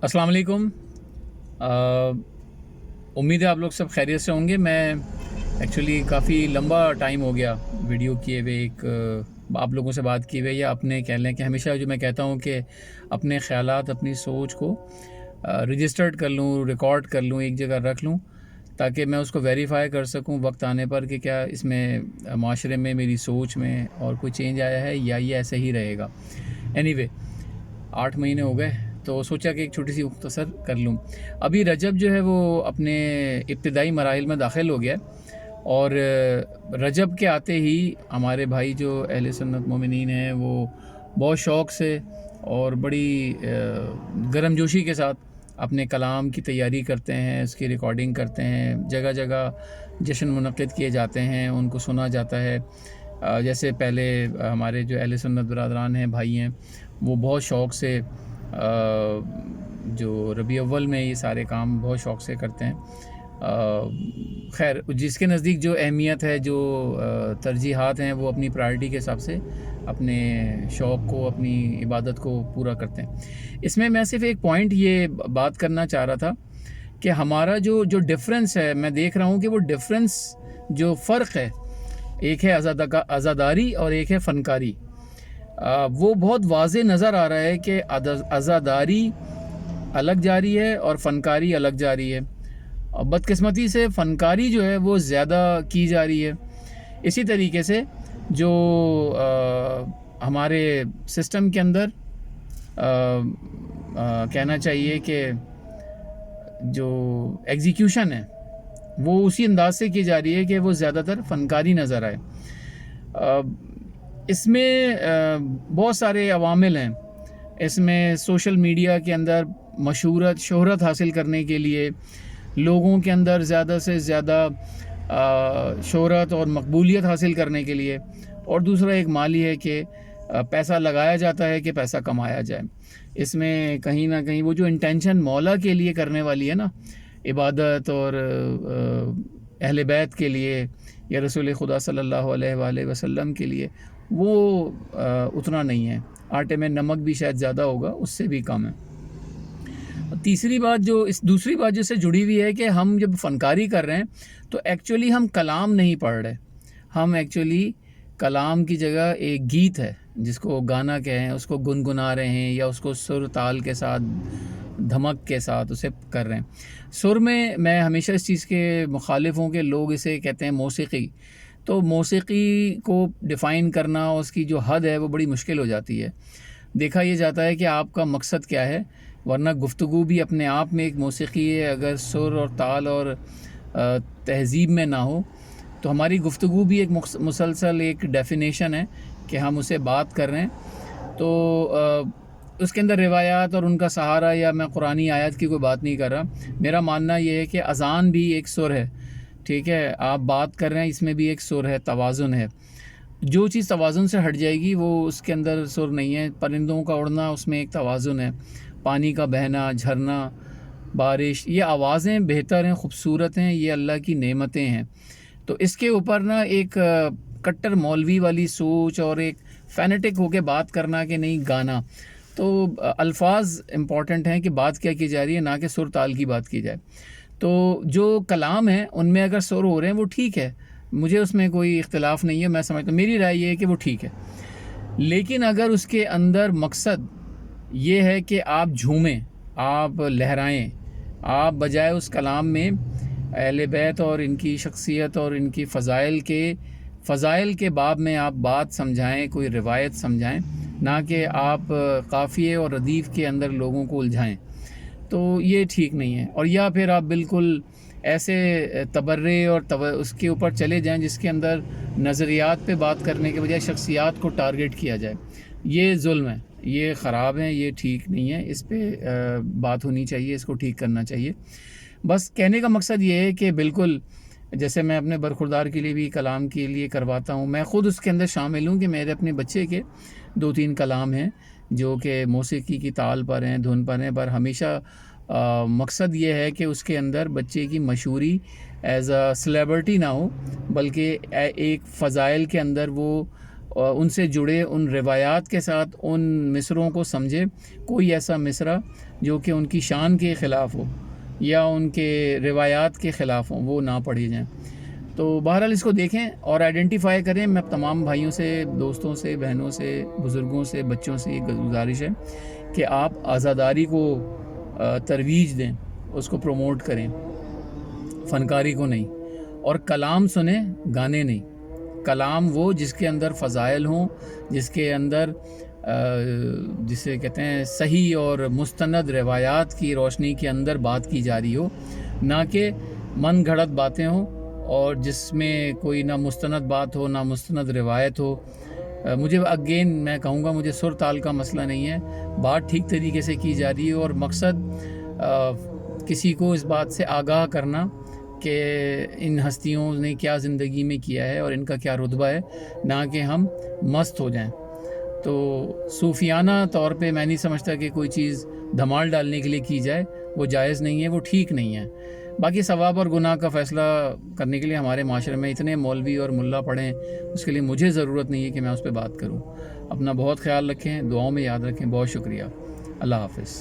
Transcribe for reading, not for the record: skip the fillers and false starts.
अस्सलाम वालेकुम। उम्मीद है आप लोग सब खैरियत से होंगे। मैं एक्चुअली काफ़ी लंबा टाइम हो गया वीडियो किए हुए, आप लोगों से बात किए हुए, या अपने कह लें कि हमेशा जो मैं कहता हूँ कि अपने ख़यालात, अपनी सोच को रजिस्टर्ड कर लूँ, रिकॉर्ड कर लूँ, एक जगह रख लूँ, ताकि मैं उसको वेरीफाई कर सकूँ वक्त आने पर कि क्या इसमें माशरे में, मेरी सोच में और कोई चेंज आया है या ये ऐसे ही रहेगा। एनीवे 8 महीने हो गए तो सोचा कि एक छोटी सी मुख्तसर कर लूँ। अभी रजब जो है वो अपने इब्तिदाई मराहिल में दाखिल हो गया, और रजब के आते ही हमारे भाई जो अहले सुन्नत मोमिनीन हैं वो बहुत शौक़ से और बड़ी गर्मजोशी के साथ अपने कलाम की तैयारी करते हैं, उसकी रिकॉर्डिंग करते हैं, जगह जगह जश्न मुनक़्क़िद किए जाते हैं, उनको सुना जाता है। जैसे पहले हमारे जो अहले सुन्नत बरादरान हैं, भाई हैं, वो बहुत शौक़ से जो रबी अव्वल में ये सारे काम बहुत शौक़ से करते हैं। खैर, जिसके नज़दीक जो अहमियत है, जो तरजीहात हैं, वो अपनी प्रायोरिटी के हिसाब से अपने शौक़ को, अपनी इबादत को पूरा करते हैं। इसमें मैं सिर्फ़ एक पॉइंट ये बात करना चाह रहा था कि हमारा जो डिफ़रेंस है, मैं देख रहा हूँ कि वो डिफ़रेंस, जो फ़र्क है, एक है अज़ादारी और एक है फ़नकारी। वो बहुत वाज़े नज़र आ रहा है कि अज़ादारी अलग जा रही है और फ़नकारी अलग जा रही है, और बदकिस्मती से फ़नकारी जो है वो ज़्यादा की जा रही है। इसी तरीके से जो हमारे सिस्टम के अंदर कहना चाहिए कि जो एग्जीक्यूशन है वो उसी अंदाज से की जा रही है कि वो ज़्यादातर फ़नकारी नज़र आए। इसमें बहुत सारे अवामिल हैं। इसमें सोशल मीडिया के अंदर शोहरत हासिल करने के लिए, लोगों के अंदर ज़्यादा से ज़्यादा शोहरत और मकबूलियत हासिल करने के लिए, और दूसरा एक माली है कि पैसा लगाया जाता है कि पैसा कमाया जाए। इसमें कहीं ना कहीं वो जो इंटेंशन मौला के लिए करने वाली है ना, इबादत और अहले बैत के लिए या रसूल खुदा सल्लल्लाहु अलैहि वसल्लम के लिए, वो उतना नहीं है। आटे में नमक भी शायद ज़्यादा होगा, उससे भी कम है। दूसरी बात जो से जुड़ी हुई है कि हम जब फ़नकारी कर रहे हैं तो एक्चुअली हम कलाम नहीं पढ़ रहे, हम एक्चुअली कलाम की जगह एक गीत है जिसको गाना कहें, उसको गुनगुना रहे हैं, या उसको सुर ताल के साथ, धमक के साथ उसे कर रहे हैं। सुर में मैं हमेशा इस चीज़ के मुखालिफ हूँ कि लोग इसे कहते हैं मौसीकी। तो मौसीकी को डिफ़ाइन करना, उसकी जो हद है वो बड़ी मुश्किल हो जाती है। देखा ये जाता है कि आपका मकसद क्या है, वरना गुफ्तगू भी अपने आप में एक मौसीकी है। अगर सुर और ताल और तहज़ीब में ना हो तो हमारी गुफ्तगू भी एक मुसलसल एक डेफिनेशन है कि हम उसे बात कर रहे हैं। तो उसके अंदर रिवायात और उनका सहारा, या मैं कुरानी आयत की कोई बात नहीं कर रहा। मेरा मानना ये है कि अज़ान भी एक सुर है, ठीक है, आप बात कर रहे हैं, इसमें भी एक सुर है, तवाज़ुन है। जो चीज़ तवाज़ुन से हट जाएगी वो उसके अंदर सुर नहीं है। परिंदों का उड़ना, उसमें एक तवाज़ुन है। पानी का बहना, झरना, बारिश, ये आवाज़ें बेहतर हैं, ख़ूबसूरत हैं, ये अल्लाह की नेमतें हैं। तो इसके ऊपर ना एक कट्टर मौलवी वाली सोच और एक फ़ैनेटिक होके बात करना कि नहीं गाना, तो अल्फाज इम्पॉर्टेंट हैं कि बात क्या की जा रही है, ना कि सुर ताल की बात की जाए। तो जो कलाम है उनमें अगर सुर हो रहे हैं वो ठीक है, मुझे उसमें कोई इख्तिलाफ़ नहीं है, मैं समझता हूँ, मेरी राय ये है कि वो ठीक है। लेकिन अगर उसके अंदर मकसद ये है कि आप झूमें, आप लहराएं, आप बजाय उस कलाम में अहले बैत और इनकी शख्सियत और इनकी फ़ज़ाइल के बाब में आप बात समझाएं, कोई रिवायत समझाएं, ना कि आप काफ़िए और रदीफ़ के अंदर लोगों को उलझाएं, तो ये ठीक नहीं है। और या फिर आप बिल्कुल ऐसे तबर्रे और उसके ऊपर चले जाएं जिसके अंदर नज़रियात पे बात करने के बजाय शख्सियात को टारगेट किया जाए, ये जुल्म है, ये ख़राब है, ये ठीक नहीं है। इस पे बात होनी चाहिए, इसको ठीक करना चाहिए। बस कहने का मकसद ये है कि बिल्कुल जैसे मैं अपने बरखुरदार के लिए भी कलाम के लिए करवाता हूँ, मैं ख़ुद उसके अंदर शामिल हूँ कि मेरे अपने बच्चे के 2-3 कलाम हैं जो कि मौसीकी की ताल पर हैं, धुन पर हैं, पर हमेशा मकसद ये है कि उसके अंदर बच्चे की मशहूरी एज़ अ सेलिब्रिटी ना हो, बल्कि एक फ़ज़ाइल के अंदर वो ان سے جڑے ان روایات کے ساتھ ان مصرعوں کو سمجھے. کوئی ایسا مصرع جو کہ ان کی شان کے خلاف ہو یا ان کے روایات کے خلاف ہوں وہ نہ پڑھی جائیں. تو بہرحال اس کو دیکھیں اور آئیڈینٹیفائی کریں. میں تمام بھائیوں سے، دوستوں سے، بہنوں سے، بزرگوں سے، بچوں سے یہ گزارش ہے کہ آپ آزاداری کو ترویج دیں، اس کو پروموٹ کریں، فنکاری کو نہیں. اور کلام سنیں، گانے نہیں. کلام وہ جس کے اندر فضائل ہوں، جس کے اندر جسے کہتے ہیں صحیح اور مستند روایات کی روشنی کے اندر بات کی جا رہی ہو، نہ کہ من گھڑت باتیں ہوں اور جس میں کوئی نہ مستند بات ہو نہ مستند روایت ہو. مجھے میں کہوں گا مجھے سر تال کا مسئلہ نہیں ہے، بات ٹھیک طریقے سے کی جا رہی ہے اور مقصد کسی کو اس بات سے آگاہ کرنا کہ ان ہستیوں نے کیا زندگی میں کیا ہے اور ان کا کیا رتبہ ہے، نہ کہ ہم مست ہو جائیں. تو صوفیانہ طور پہ میں نہیں سمجھتا کہ کوئی چیز دھمال ڈالنے کے لیے کی جائے، وہ جائز نہیں ہے، وہ ٹھیک نہیں ہے. باقی ثواب اور گناہ کا فیصلہ کرنے کے لیے ہمارے معاشرے میں اتنے مولوی اور ملا پڑھیں، اس کے لیے مجھے ضرورت نہیں ہے کہ میں اس پہ بات کروں. اپنا بہت خیال رکھیں، دعاؤں میں یاد رکھیں. بہت شکریہ. اللہ حافظ.